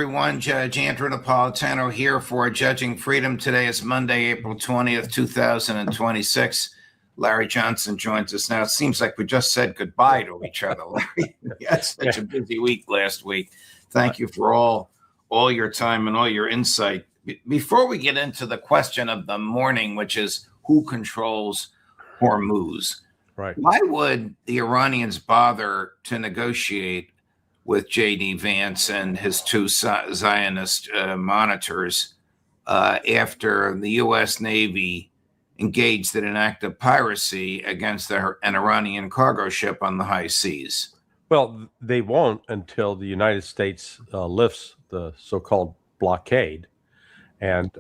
Everyone, Judge Andrew Napolitano here for Judging Freedom. Today is Monday, April 20th, 2026. Larry Johnson joins us now. It seems like we just said goodbye to each other, Larry. We had such a busy week last week. Thank you for all your time and all your insight. Before we get into the question of the morning, which is who controls Hormuz, right? Why would the Iranians bother to negotiate with J.D. Vance and his two Zionist monitors after the U.S. Navy engaged in an act of piracy against an Iranian cargo ship on the high seas? Well, they won't until the United States lifts the so-called blockade and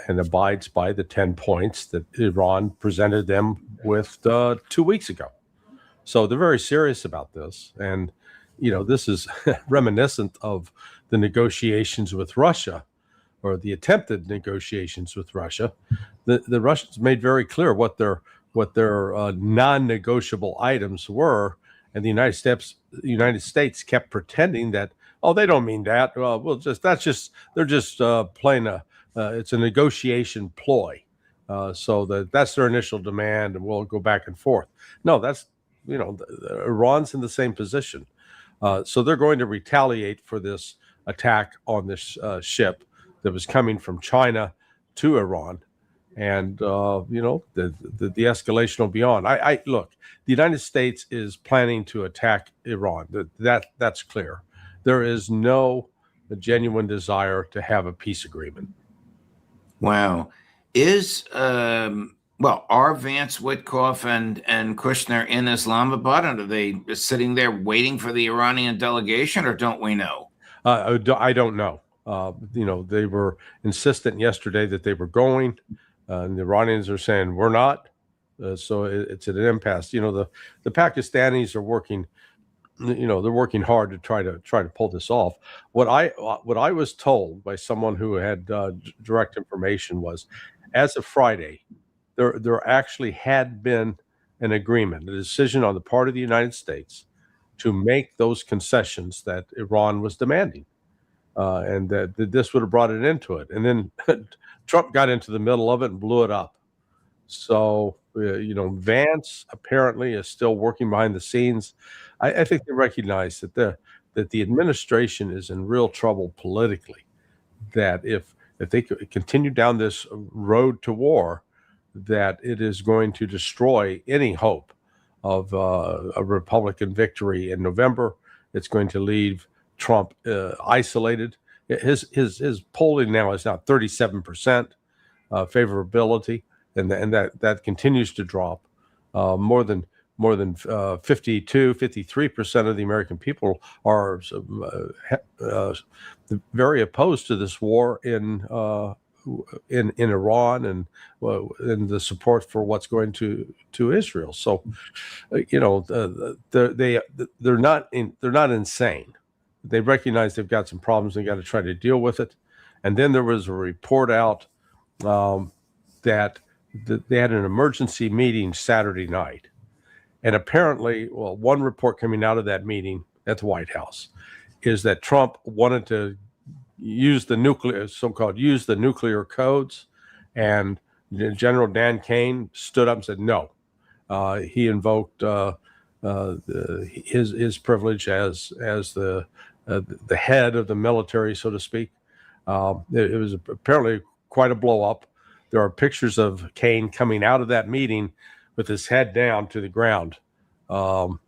abides by the 10 points that Iran presented them with 2 weeks ago. So they're very serious about this. And this is reminiscent of the negotiations with Russia, or the attempted negotiations with Russia. The Russians made very clear what their non-negotiable items were, and the United States kept pretending that, oh, they don't mean that. Well, they're just playing it's a negotiation ploy, so that's their initial demand, and we'll go back and forth. No, that's Iran's in the same position. So they're going to retaliate for this attack on this ship that was coming from China to Iran, and the escalation will be on. I look, the United States is planning to attack Iran. That's clear. There is no genuine desire to have a peace agreement. Wow. Are Vance, Witkoff, and Kushner in Islamabad? And are they sitting there waiting for the Iranian delegation, or don't we know? I don't know. They were insistent yesterday that they were going, and the Iranians are saying we're not. So it's at an impasse. The Pakistanis are working. They're working hard to try to pull this off. What I was told by someone who had direct information was, as of Friday, there actually had been an agreement, a decision on the part of the United States to make those concessions that Iran was demanding, and that this would have brought it into it. And then Trump got into the middle of it and blew it up. So, Vance apparently is still working behind the scenes. I think they recognize that the administration is in real trouble politically, that if they continue down this road to war, that it is going to destroy any hope of a Republican victory in November. It's going to leave Trump isolated. His polling now is now 37% favorability, and that continues to drop. More than 53% of the American people are very opposed to this war in Iran, and the support for what's going to Israel. So, they're not insane. They recognize they've got some problems. They got to try to deal with it. And then there was a report out that they had an emergency meeting Saturday night, and apparently, one report coming out of that meeting at the White House is that Trump wanted to use the nuclear codes, and General Dan Kane stood up and said no. He invoked his privilege as the head of the military, so to speak. It was apparently quite a blow up. There are pictures of Kane coming out of that meeting with his head down to the ground. There's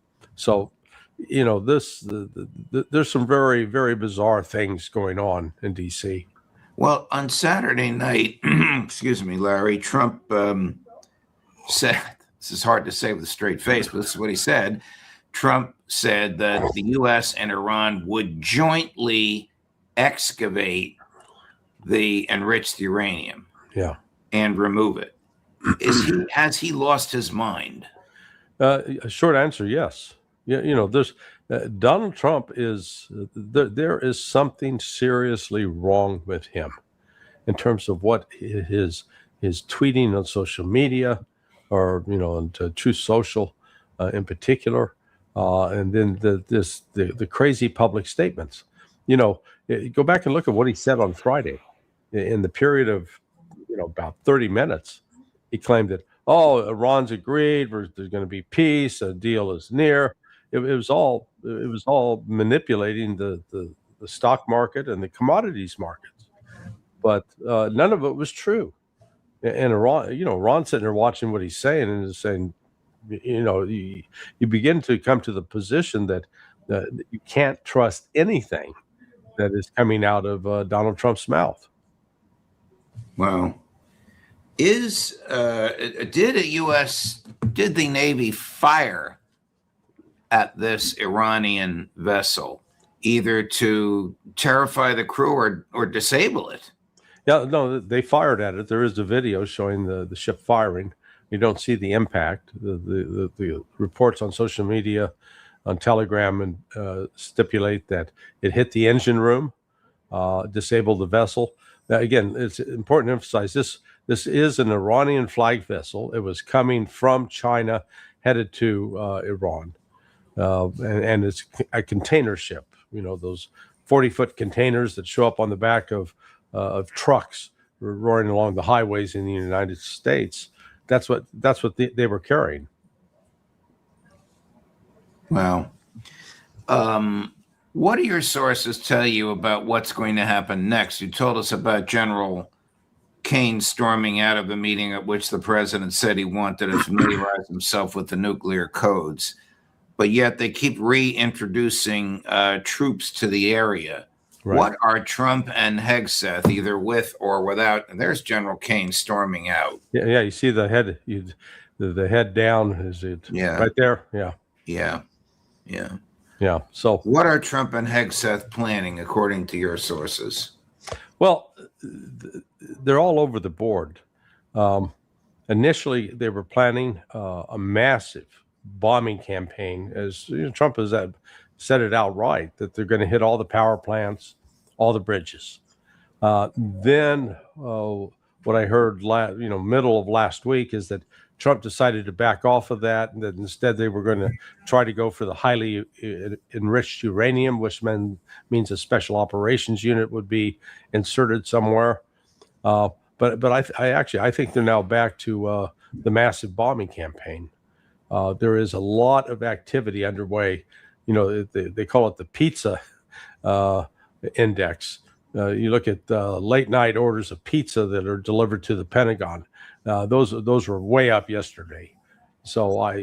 some very, very bizarre things going on in D.C. Well, on Saturday night, excuse me, Larry, Trump said, this is hard to say with a straight face, but this is what he said. Trump said that the U.S. and Iran would jointly excavate the enriched uranium, and remove it. Has he lost his mind? A short answer, yes. There's Donald Trump there is something seriously wrong with him in terms of what his tweeting on social media, or on Truth Social in particular, and then the crazy public statements. Go back and look at what he said on Friday. In the period of, about 30 minutes, he claimed that, Iran's agreed, there's going to be peace, a deal is near. It was all manipulating the stock market and the commodities markets, but none of it was true. And Iran, Iran's sitting there watching what he's saying and is saying, you begin to come to the position that you can't trust anything that is coming out of Donald Trump's mouth. Wow. Did the Navy fire at this Iranian vessel, either to terrify the crew or disable it? Yeah, no, they fired at it. There is a video showing the ship firing. You don't see the impact. The reports on social media, on Telegram, and stipulate that it hit the engine room, disabled the vessel. Now, again, it's important to emphasize this is an Iranian flag vessel. It was coming from China, headed to Iran, and it's a container ship. Those 40-foot containers that show up on the back of trucks roaring along the highways in the United States. That's what they were carrying. Wow. What do your sources tell you about what's going to happen next? You told us about General Kane storming out of a meeting at which the president said he wanted to familiarize himself with the nuclear codes, but yet they keep reintroducing troops to the area. Right. What are Trump and Hegseth, either with or without? And there's General Kane storming out. Yeah. You see the head, the head down. Is it? Yeah. Right there. Yeah. So, what are Trump and Hegseth planning, according to your sources? Well, they're all over the board. Initially, they were planning a massive bombing campaign, as Trump has said it outright, that they're going to hit all the power plants, all the bridges. Then what I heard middle of last week is that Trump decided to back off of that, and that instead they were going to try to go for the highly enriched uranium, which means a special operations unit would be inserted somewhere. But I think they're now back to the massive bombing campaign. There is a lot of activity underway. They call it the pizza index. You look at late night orders of pizza that are delivered to the Pentagon. Those were way up yesterday. So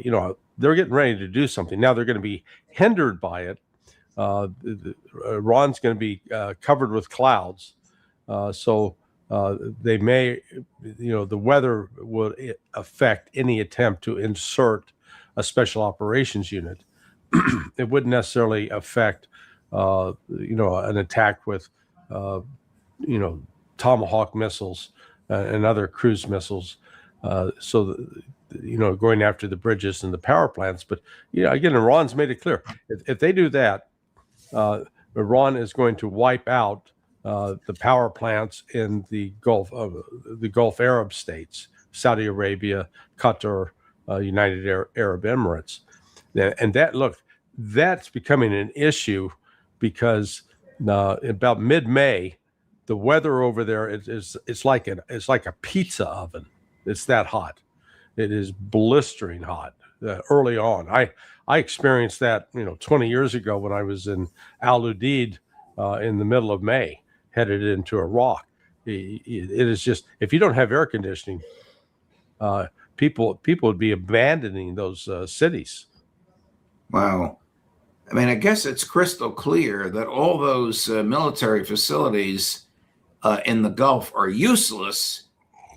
they're getting ready to do something. Now they're going to be hindered by it. Iran's going to be covered with clouds. So they may, the weather will affect any attempt to insert a special operations unit. It wouldn't necessarily affect, an attack with, Tomahawk missiles and other cruise missiles. Going after the bridges and the power plants. But, again, Iran's made it clear. If they do that, Iran is going to wipe out the power plants in the Gulf Arab states, Saudi Arabia, Qatar, United Arab Emirates. And that's becoming an issue because about mid-May, the weather over there it's like a pizza oven. It's that hot. It is blistering hot early on. I experienced that 20 years ago when I was in Al Udeid in the middle of May, headed into Iraq. It is just, if you don't have air conditioning, people would be abandoning those cities. Wow. I mean, I guess it's crystal clear that all those military facilities in the Gulf are useless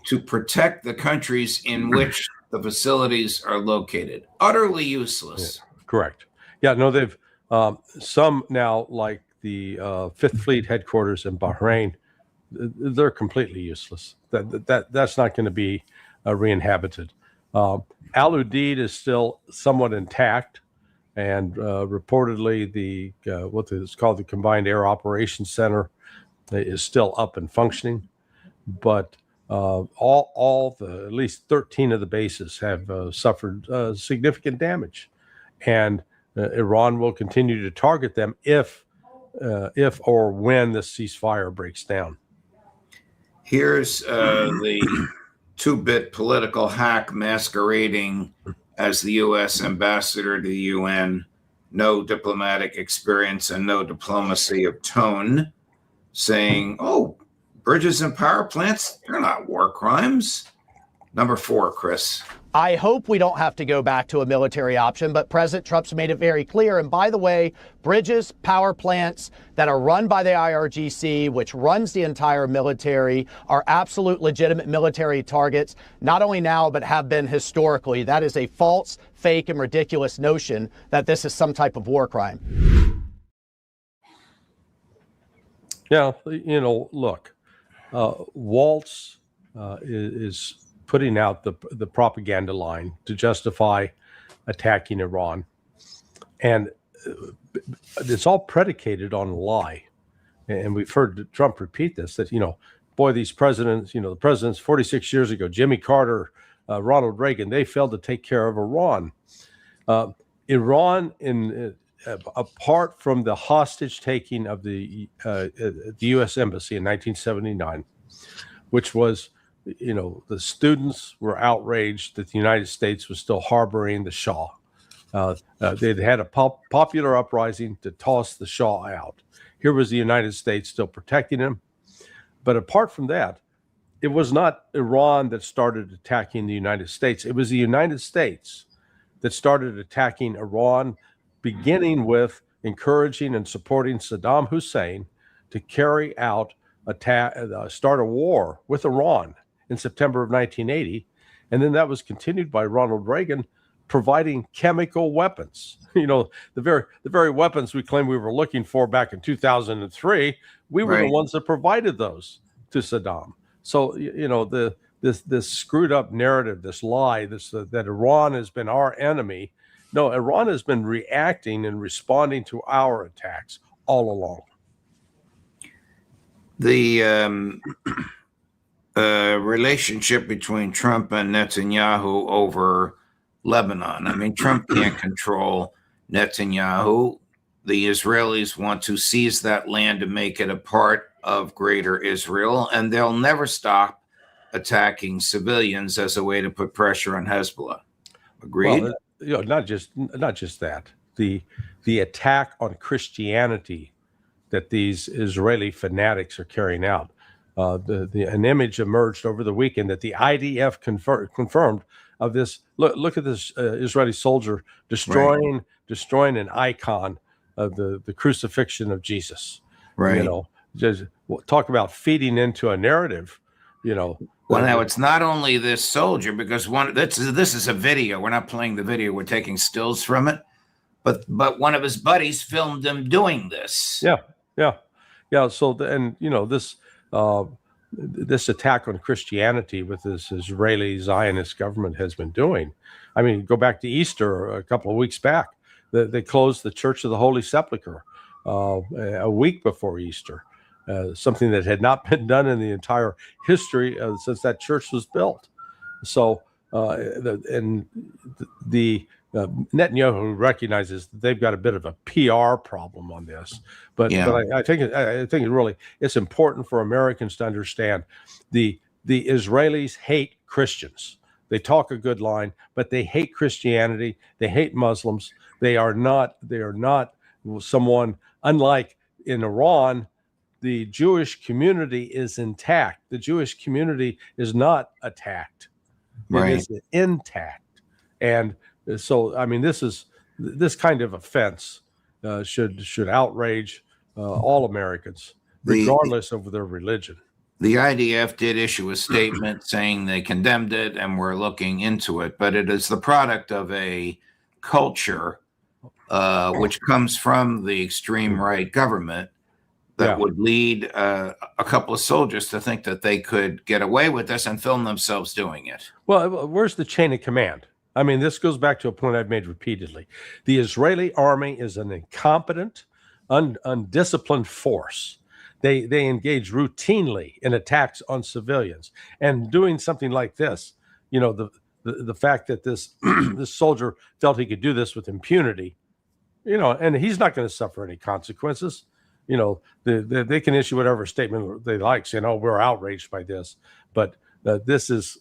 to protect the countries in which the facilities are located. Utterly useless. Yeah, correct. Yeah, no, they've some now, like the Fifth Fleet headquarters in Bahrain, they're completely useless. That's not going to be re-inhabited. Al Udeid is still somewhat intact, and reportedly the what is called the Combined Air Operations Center is still up and functioning, but at least 13 of the bases have suffered significant damage, and Iran will continue to target them if if or when the ceasefire breaks down. Here's the two-bit political hack masquerading as the U.S. ambassador to the UN. No diplomatic experience and no diplomacy of tone, saying, oh, bridges and power plants, they're not war crimes. Number 4, Chris. I hope we don't have to go back to a military option, but President Trump's made it very clear. And by the way, bridges, power plants that are run by the IRGC, which runs the entire military, are absolute legitimate military targets, not only now, but have been historically. That is a false, fake, and ridiculous notion that this is some type of war crime. Yeah, look, Waltz is putting out the propaganda line to justify attacking Iran. And it's all predicated on a lie. And we've heard Trump repeat this, that, these presidents, the presidents 46 years ago, Jimmy Carter, Ronald Reagan, they failed to take care of Iran. Iran, apart from the hostage taking of the U.S. Embassy in 1979, which was, the students were outraged that the United States was still harboring the Shah. They'd had a popular uprising to toss the Shah out. Here was the United States still protecting him. But apart from that, it was not Iran that started attacking the United States. It was the United States that started attacking Iran, beginning with encouraging and supporting Saddam Hussein to carry out start a war with Iran in September of 1980. And then that was continued by Ronald Reagan providing chemical weapons. The very weapons we claim we were looking for back in 2003, we were the ones that provided those to Saddam. So, this screwed up narrative, this lie, that Iran has been our enemy. No, Iran has been reacting and responding to our attacks all along. The relationship between Trump and Netanyahu over Lebanon. I mean, Trump can't control Netanyahu. The Israelis want to seize that land to make it a part of greater Israel, and they'll never stop attacking civilians as a way to put pressure on Hezbollah. Agreed? Well, not just that. The attack on Christianity that these Israeli fanatics are carrying out. An image emerged over the weekend that the IDF confirmed of this. Look at this Israeli soldier destroying an icon of the crucifixion of Jesus. Right. Just talk about feeding into a narrative. Well, now it's not only this soldier, because this is a video. We're not playing the video. We're taking stills from it. But one of his buddies filmed him doing this. Yeah. So this attack on Christianity with this Israeli Zionist government has been doing. I mean, go back to Easter a couple of weeks back. They closed the Church of the Holy Sepulchre a week before Easter, something that had not been done in the entire history since that church was built. So, Netanyahu recognizes that they've got a bit of a PR problem on this, but I think it's important for Americans to understand the Israelis hate Christians. They talk a good line, but they hate Christianity. They hate Muslims. They are not someone, unlike in Iran, the Jewish community is intact. The Jewish community is not attacked. Right. It is intact. And so, I mean, this kind of offense should outrage all Americans, regardless of their religion. The IDF did issue a statement saying they condemned it and were looking into it, but it is the product of a culture which comes from the extreme right government that would lead a couple of soldiers to think that they could get away with this and film themselves doing it. Well, where's the chain of command? I mean, this goes back to a point I've made repeatedly. The Israeli army is an incompetent, undisciplined force. They engage routinely in attacks on civilians, and doing something like this, the fact that this this soldier felt he could do this with impunity, and he's not going to suffer any consequences. They can issue whatever statement they like, saying, "Oh, we're outraged by this," but this is,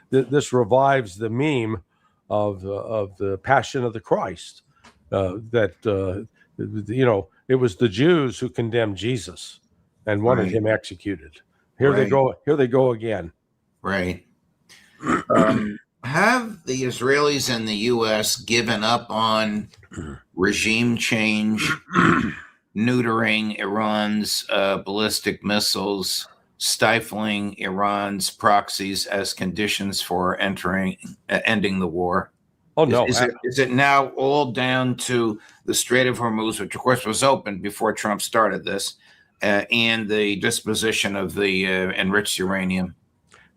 this revives the meme of the Passion of the Christ. It was the Jews who condemned Jesus and wanted him executed. Here they go. Here they go again. Right. Have the Israelis and the U.S. given up on regime change, neutering Iran's ballistic missiles, stifling Iran's proxies as conditions for ending the war? Oh, no. Is it now all down to the Strait of Hormuz, which of course was open before Trump started this, and the disposition of the enriched uranium?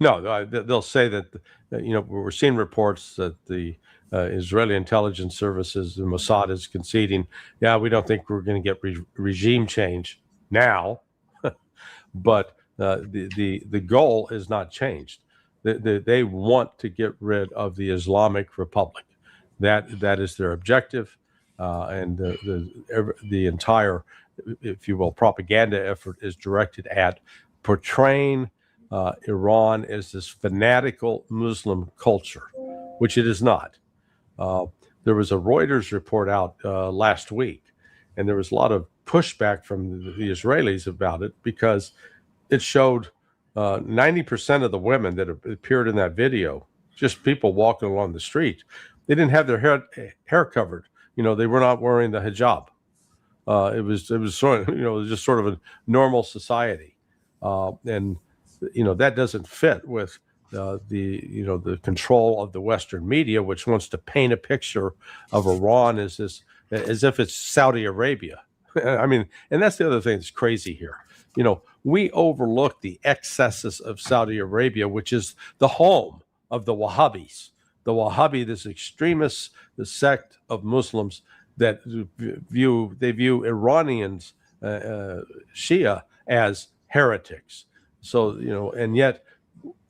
No, they'll say that, we're seeing reports that the Israeli intelligence services, the Mossad, is conceding, yeah, we don't think we're going to get regime change now, but the goal is not changed. They want to get rid of the Islamic Republic. That is their objective, and the entire, if you will, propaganda effort is directed at portraying Iran as this fanatical Muslim culture, which it is not. There was a Reuters report out last week, and there was a lot of pushback from the Israelis about it because it showed 90% of the women that appeared in that video, just people walking along the street, they didn't have their hair covered. They were not wearing the hijab. It was sort of, just sort of a normal society, and that doesn't fit with the control of the Western media, which wants to paint a picture of Iran as if it's Saudi Arabia. I mean, and that's the other thing that's crazy here. We overlook the excesses of Saudi Arabia, which is the home of the Wahhabis. The Wahhabi, this extremist, the sect of Muslims that view Iranians, Shia, as heretics. So, and yet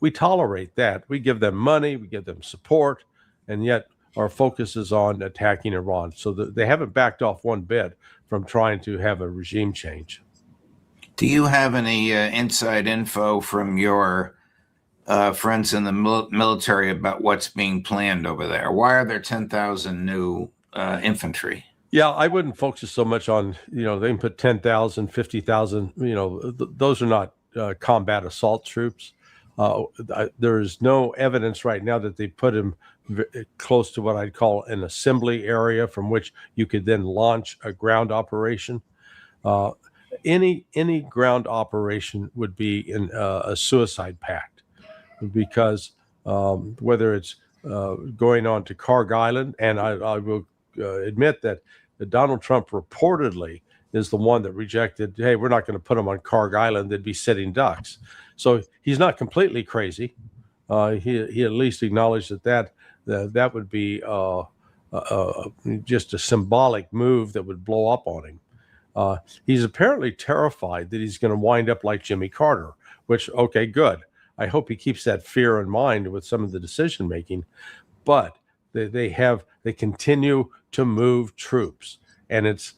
we tolerate that. We give them money, we give them support, and yet our focus is on attacking Iran. So they haven't backed off one bit from trying to have a regime change. Do you have any inside info from your friends in the military about what's being planned over there? Why are there 10,000 new infantry? Yeah, I wouldn't focus so much on, they can put 10,000, 50,000, those are not combat assault troops. There is no evidence right now that they put him close to what I'd call an assembly area from which you could then launch a ground operation. Any ground operation would be in a suicide pact, because whether it's going on to Karg Island, and I will admit that Donald Trump reportedly is the one that rejected, hey, we're not going to put them on Karg Island, they'd be sitting ducks. So he's not completely crazy. He at least acknowledged that would be just a symbolic move that would blow up on him. He's apparently terrified that he's going to wind up like Jimmy Carter, which, okay, good. I hope he keeps that fear in mind with some of the decision making, but they continue to move troops, and if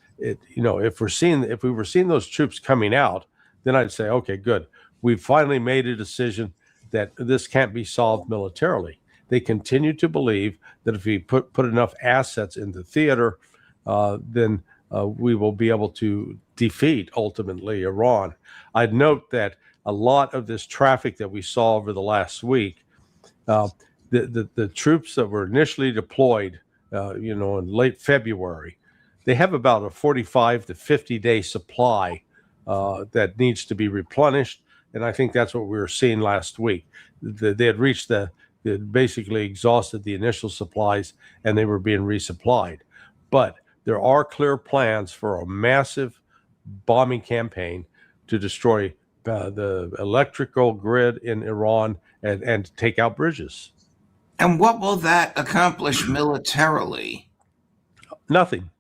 we were seeing those troops coming out, then I'd say, okay, good. We've finally made a decision that this can't be solved militarily. They continue to believe that if we put enough assets in the theater, then we will be able to defeat ultimately Iran. I'd note that a lot of this traffic that we saw over the last week, the troops that were initially deployed, in late February, they have about a 45 to 50 day supply that needs to be replenished. And I think that's what we were seeing last week. They had they had basically exhausted the initial supplies, and they were being resupplied. But there are clear plans for a massive bombing campaign to destroy the electrical grid in Iran and take out bridges. And what will that accomplish militarily? Nothing.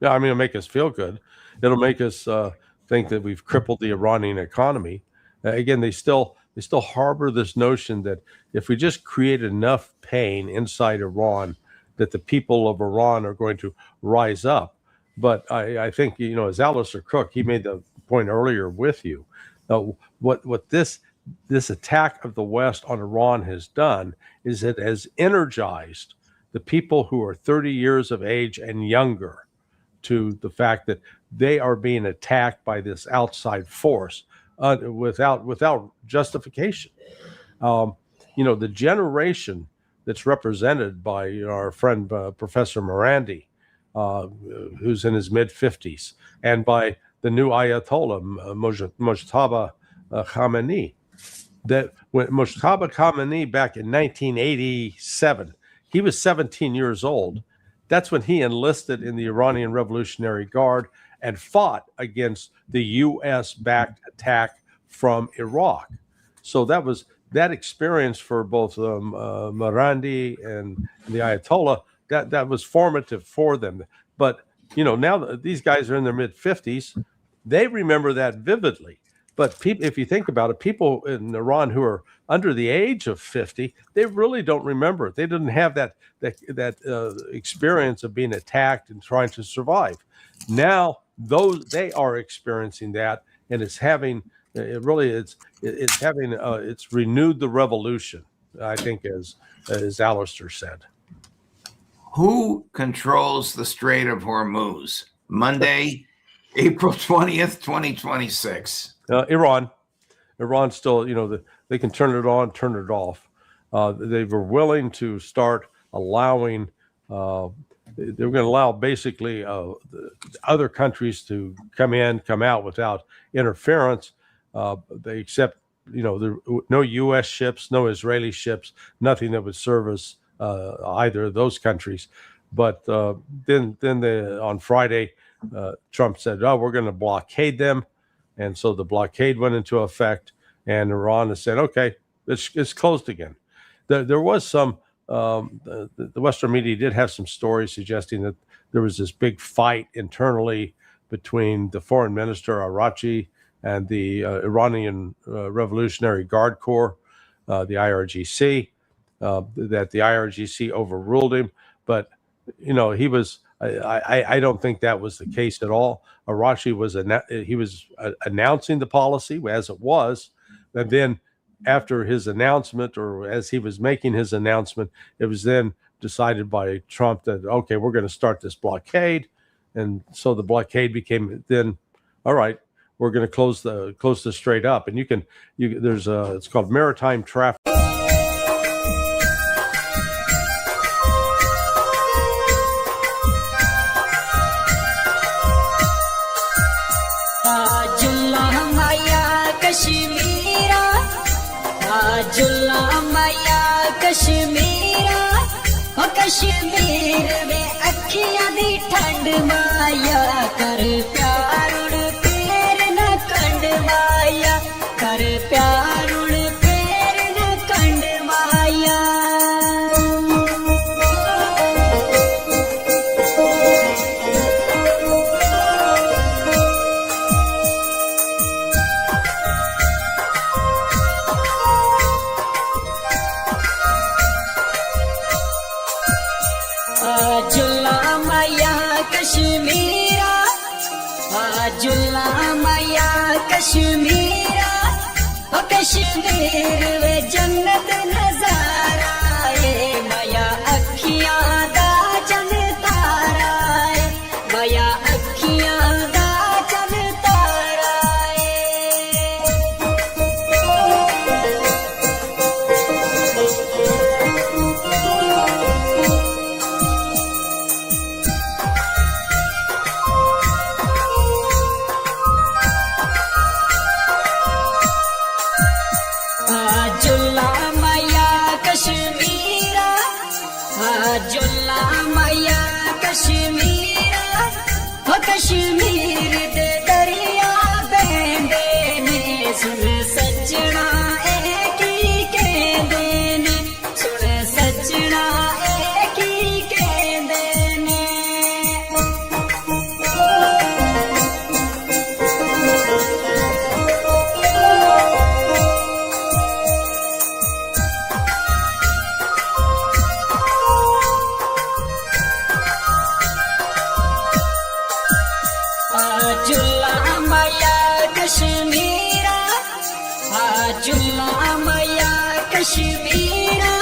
Yeah, I mean, it'll make us feel good. It'll make us think that we've crippled the Iranian economy. Again, they still harbor this notion that if we just create enough pain inside Iran, that the people of Iran are going to rise up. But I think, as Alistair Cook, he made the point earlier with you, what this attack of the West on Iran has done is it has energized the people who are 30 years of age and younger to the fact that they are being attacked by this outside force without justification. The generation that's represented by our friend Professor Morandi, who's in his mid-50s, and by the new Ayatollah, Mojtaba Khamenei. That when Mojtaba Khamenei back in 1987, he was 17 years old. That's when he enlisted in the Iranian Revolutionary Guard and fought against the U.S.-backed attack from Iraq. So that experience for both Morandi and the Ayatollah, that was formative for them. But now that these guys are in their mid-50s, they remember that vividly. But if you think about it, people in Iran who are under the age of 50, they really don't remember it. They didn't have that experience of being attacked and trying to survive. Now, they are experiencing that, and it's renewed the revolution, I think, as Alistair said. Who controls the Strait of Hormuz? Monday, April 20th, 2026. Iran still, they can turn it on, turn it off. They were willing to start allowing, they were going to allow basically other countries to come in, come out without interference. They accept, no U.S. ships, no Israeli ships, nothing that would service either of those countries. But then on Friday, Trump said, we're going to blockade them. And so the blockade went into effect, and Iran has said, okay, it's closed again. There was some, the Western media did have some stories suggesting that there was this big fight internally between the foreign minister, Arachi, and the Iranian Revolutionary Guard Corps, the IRGC, that the IRGC overruled him. But, he was, I don't think that was the case at all. Arachi was announcing the policy as it was, and then after his announcement, or as he was making his announcement, it was then decided by Trump that, okay, we're going to start this blockade. And so the blockade became then, all right, we're going to close the strait up. And it's called maritime traffic. Kashmir में अखियां दी ठंड माया कर प्यार उड़ पैर न कंड माया कर प्यार उड़ पैर न कंड माया कश्मीरा ओ कश्मीर में जन्नत नजारा है माया अखियां दा चन तारा है माया अखियां दा चन तारा कश्मीर दे दरिया बहंदे ने सुन सजना ए की कहंदे ने सुन सजना ए की कहंदे ने जुल्ला मैया कश्मीरा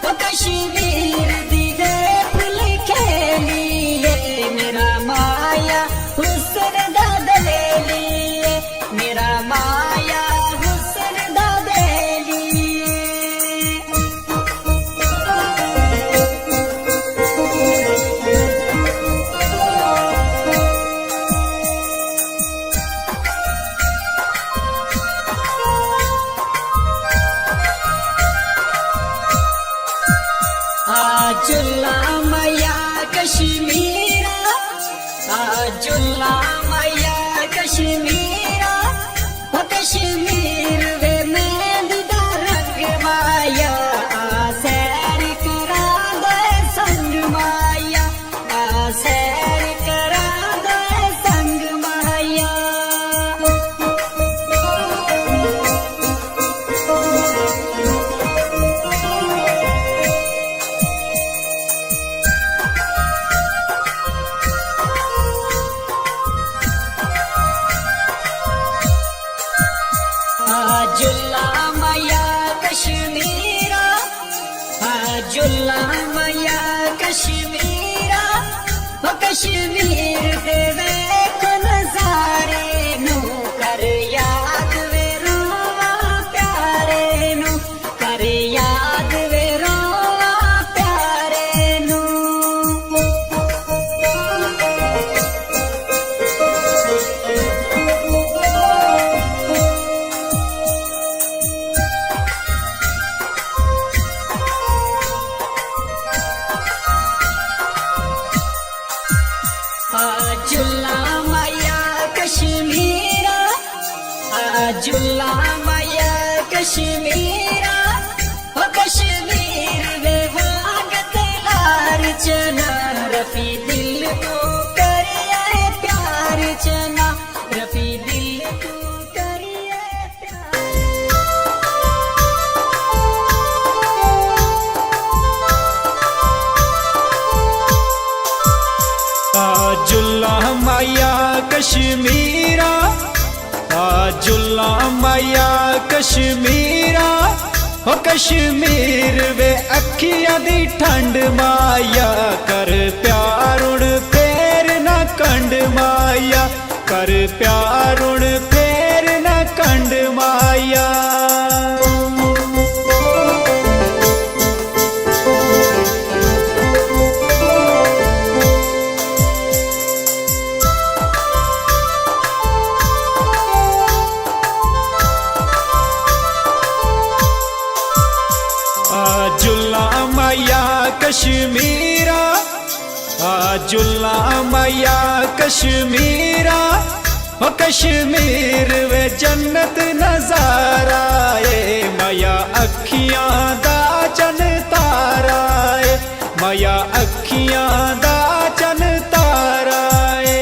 ओ कश्मीर दीदे फुल खेलिए मेरा माया हुस्न दा दलेलिए मेरा माया हुस्न दा दलेलिए जुल्ला मैया कश्मीरा जुल्ला मैया कश्मीरा ओ कश्मीर वे मेहंदी दा रंग माया सैर करा दे संग माया सैर करा दे संग माया जुल्ला मैया कश्मीरा जुल्ला मैया कश्मीरा ओ कश्मीर दे वेख नजारे नू कर याद वे रोवा प्यारे नू कर याद वे रोवा प्यारे नू जुल्ला मैया कश्मीरा जुल्ला मैया कश्मीरा ओ कश्मीर वे भागत लार चना रफी दिल को करिए प्यार चना रफी दिल को करिए प्यार जुल्ला मैया कश्मीरा जुल्ला मैया कश्मीरा हो कश्मीर वे अखियां दी ठंड माया कर प्यार उड़ फेर ना कंड माया कर प्यार उड़ फेर ना कंड माया जुल्ला मैया कश्मीरा जुल्ला मैया कश्मीरा हो कश्मीर वे जन्नत नजारा ए मैया अखियां दा चन तारा ए मैया अखियां दा चन तारा ए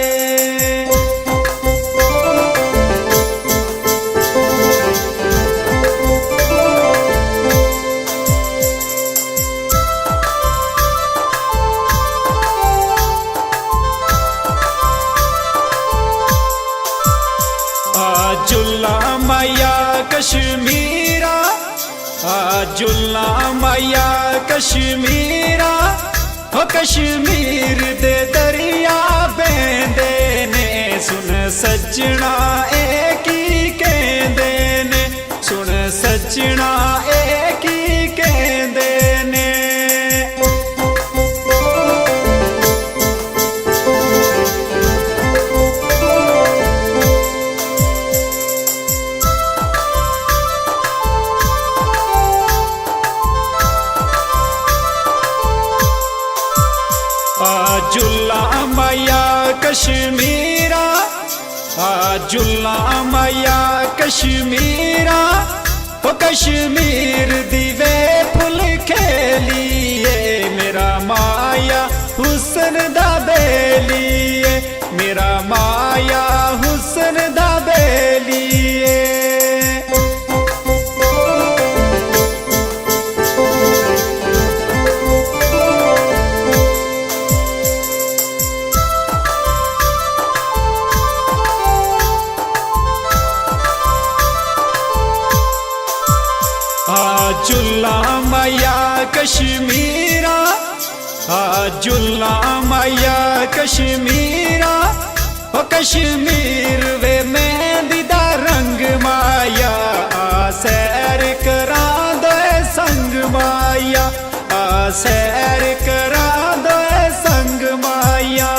जुल्ला मैया कश्मीरा जुल्ला मैया कश्मीरा हो कश्मीर दे दरिया बेंदे ने सुन सजना ए की कहंदे ने सुन सजना ए की कहंदे ने जुल्ला मैया कश्मीरा जुल्ला मैया कश्मीरा हो कश्मीर दीवे फुल खेलिए मेरा माया हुस्न दा बेलिए मेरा माया हुस्न दा बेलिए जुल्ला मैया कश्मीरा जुल्ला मैया कश्मीरा ओ कश्मीर वे मेहंदी दा रंग माया सैर करा दो संग माया सैर करा दो संग माया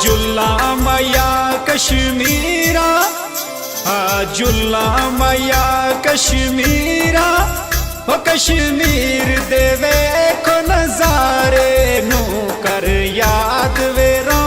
जुल्ला मैया कश्मीरा जुल्ला मैया कश्मीरा ओ कश्मीर दे वेखो नजारे नू कर याद वे रो